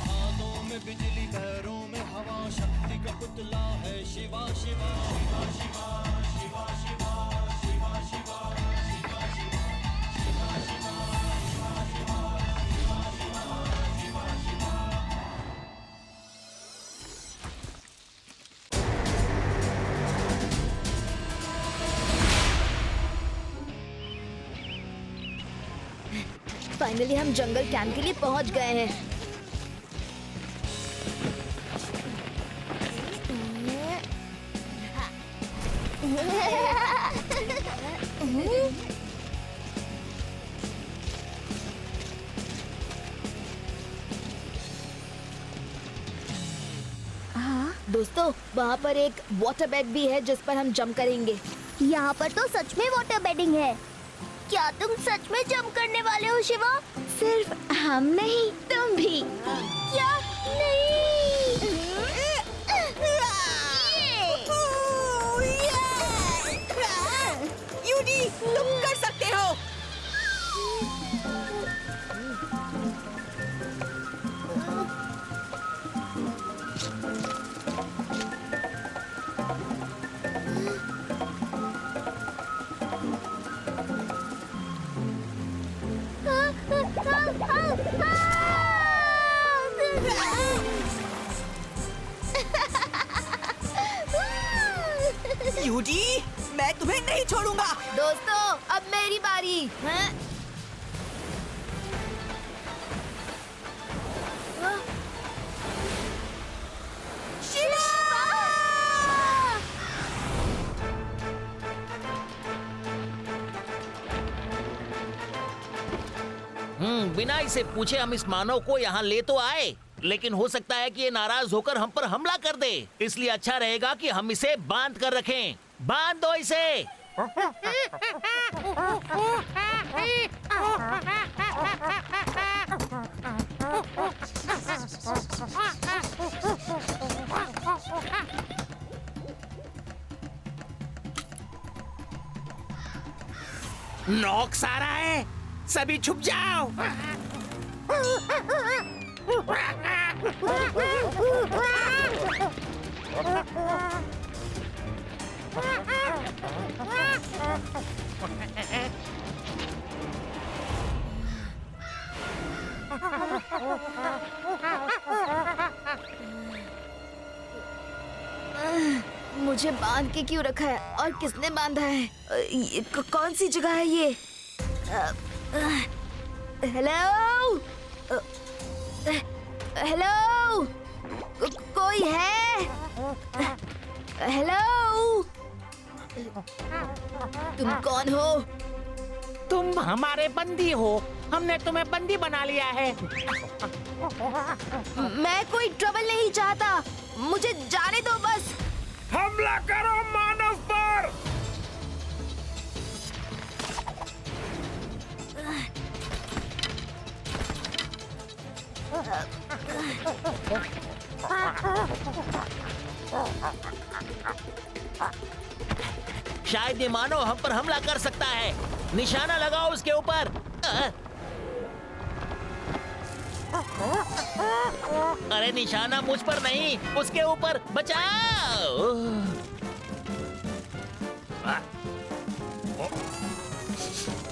हाथों में बिजली पैरों में हवा शक्ति का पुतला है शिवा शिवा शिवा शिवा शिवा शिवा शिवा शिवा फाइनली हम जंगल कैंप के लिए पहुंच गए हैं। दोस्तों, वहाँ पर एक वाटर बेड भी है जिस पर हम जंप करेंगे। यहाँ पर तो सच में वाटर बेडिंग है। क्या तुम सच में जंप करने वाले हो शिवा? सिर्फ हम नहीं, तुम भी। क्या? नहीं। यूडी, तुम कर सकते हो। यूडी, मैं तुम्हें नहीं छोड़ूंगा। दोस्तों, अब मेरी बारी है। बिना इसे पूछे हम इस मानव को यहाँ ले तो आए, लेकिन हो सकता है कि ये नाराज होकर हम पर हमला कर दे। इसलिए अच्छा रहेगा कि हम इसे बांध कर रखें। बांध दो इसे। नॉक्स आ रहा है, सभी छुप जाओ। मुझे बांध के क्यों रखा है और किसने बांधा है? कौन सी जगह है ये? हेलो, हेलो, कोई है? हेलो, तुम कौन हो? तुम हमारे बंदी हो, हमने तुम्हें बंदी बना लिया है। मैं कोई ट्रबल नहीं चाहता, मुझे जाने दो बस। हमला करो मानव पर। शायद ये मानव हम पर हमला कर सकता है। निशाना लगाओ उसके ऊपर। अरे निशाना मुझ पर नहीं, उसके ऊपर। बचाओ।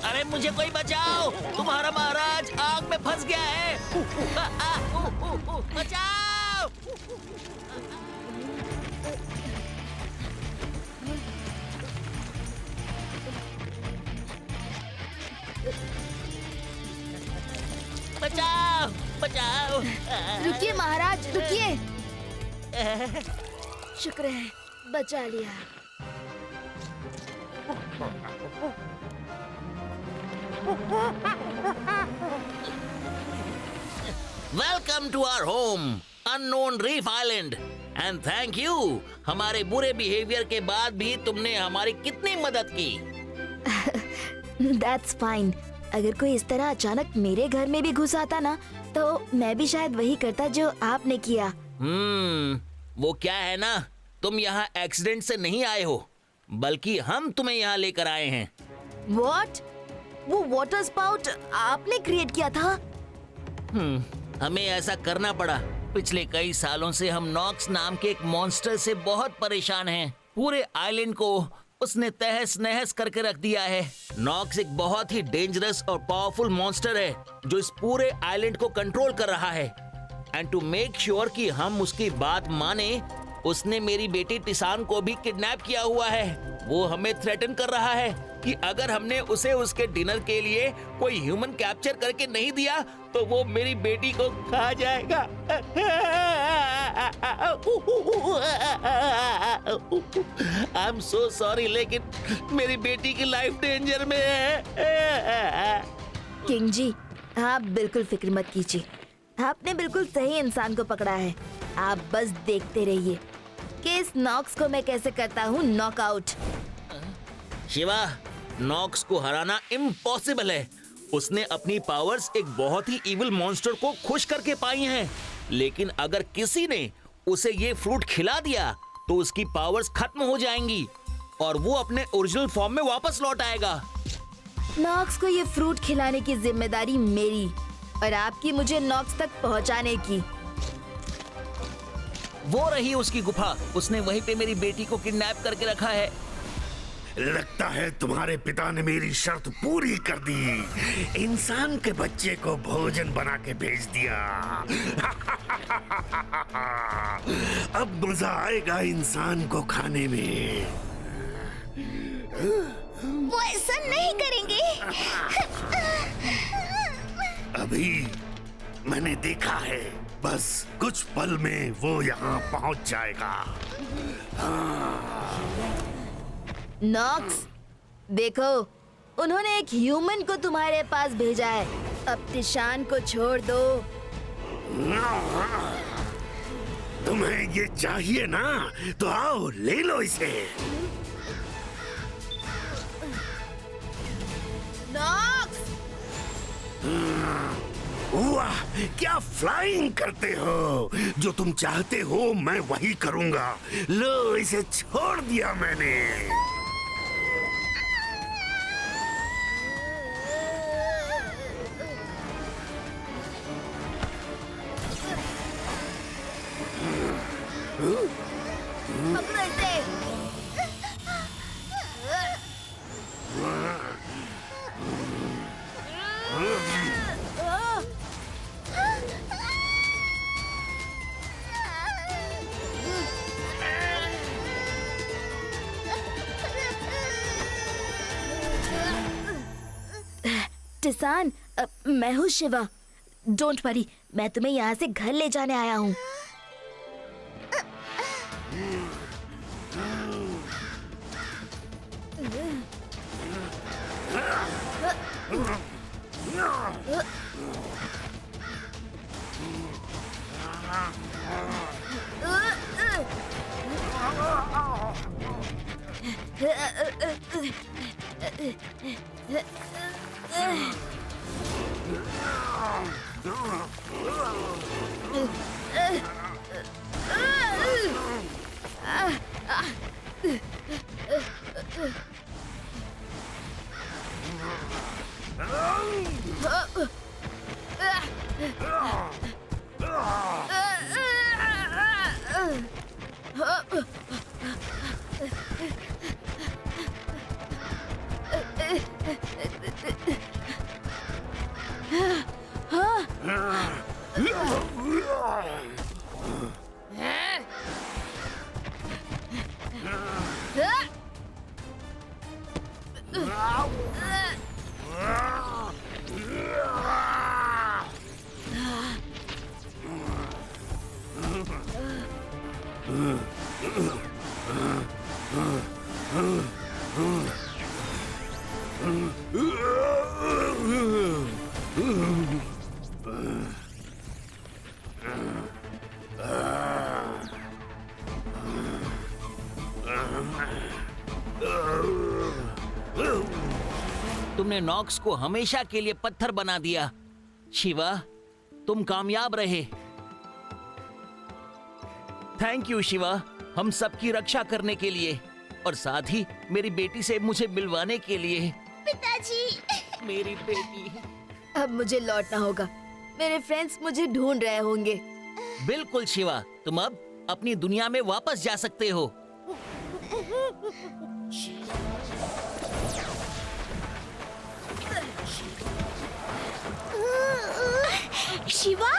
अरे मुझे कोई बचाओ, तुम्हारा महाराज आग में फंस गया है। बचाओ। बचाओ, बचाओ। रुकिए महाराज, रुकिए। शुक्र है, बचा लिया। Welcome to our home, unknown reef island, and thank you. हमारे बुरे बिहेवियर के बाद भी तुमने हमारी कितनी मदद की। That's fine. अगर कोई इस तरह अचानक मेरे घर में भी घुस आता ना, तो मैं भी शायद वही करता जो आपने किया। वो क्या है ना, तुम यहाँ एक्सीडेंट से नहीं आए हो, बल्कि हम तुम्हें यहाँ लेकर आए हैं। व्हाट? वो वाटर स्पाउट आपने क्रिएट किया था? हमें ऐसा करना पड़ा। पिछले कई सालों से हम नॉक्स नाम के एक मॉन्स्टर से बहुत परेशान हैं। पूरे आइलैंड को उसने तहस नहस करके रख दिया है। नॉक्स एक बहुत ही डेंजरस और पावरफुल मॉन्स्टर है जो इस पूरे आइलैंड को कंट्रोल कर रहा है। एंड टू मेक श्योर कि हम उसकी बात माने, उसने मेरी बेटी टिसान को भी किडनैप किया हुआ है। वो हमें थ्रेटन कर रहा है कि अगर हमने उसे उसके डिनर के लिए कोई ह्यूमन कैप्चर करके नहीं दिया तो वो मेरी बेटी को खा जाएगा। आई एम सो सॉरी, लेकिन मेरी बेटी की लाइफ डेंजर में है। किंग जी, आप बिल्कुल फिक्र मत कीजिए। आपने बिल्कुल सही इंसान को पकड़ा है। आप बस देखते रहिए कि इस नॉक्स को मैं कैसे करता हूँ नॉकआउट। शिवा, नॉक्स को हराना इम्पॉसिबल है। उसने अपनी पावर्स एक बहुत ही इविल मॉन्स्टर को खुश करके पाई हैं। लेकिन अगर किसी ने उसे ये फ्रूट खिला दिया तो उसकी पावर्स खत्म हो जाएंगी और वो अपने ओरिजिनल फॉर्म में वापस लौट आएगा। नॉक्स को ये फ्रूट खिलाने की जिम्मेदारी मेरी और आपकी मुझे नॉक्स तक पहुंचाने की। वो रही उसकी गुफा। उसने वहीं पे मेरी बेटी को किडनैप करके रखा है। लगता है तुम्हारे पिता ने मेरी शर्त पूरी कर दी। इंसान के बच्चे को भोजन बना के भेज दिया। अब मजा आएगा इंसान को खाने में। वो ऐसा नहीं करेंगे। अभी मैंने देखा है, बस कुछ पल में वो यहाँ पहुंच जाएगा। नॉक्स, देखो, उन्होंने एक ह्यूमन को तुम्हारे पास भेजा है। अब टिशान को छोड़ दो। तुम्हें ये चाहिए ना, तो आओ ले लो इसे। नॉक्स! वाह, क्या फ्लाइंग करते हो। जो तुम चाहते हो मैं वही करूंगा। लो, इसे छोड़ दिया मैंने। पकड़ो इसे। टिसान, मैं हूँ शिवा। डोंट वरी, मैं तुम्हें यहाँ से घर ले जाने आया हूँ। तुमने नॉक्स को हमेशा के लिए पत्थर बना दिया। शिवा, तुम कामयाब रहे। थैंक यू शिवा, हम सबकी रक्षा करने के लिए। और साथ ही मेरी बेटी से मुझे मिलवाने के लिए। पिताजी। मेरी बेटी। अब मुझे लौटना होगा। मेरे फ्रेंड्स मुझे ढूंढ रहे होंगे। बिल्कुल शिवा, तुम अब अपनी दुनिया में वापस जा सकते हो। शिवा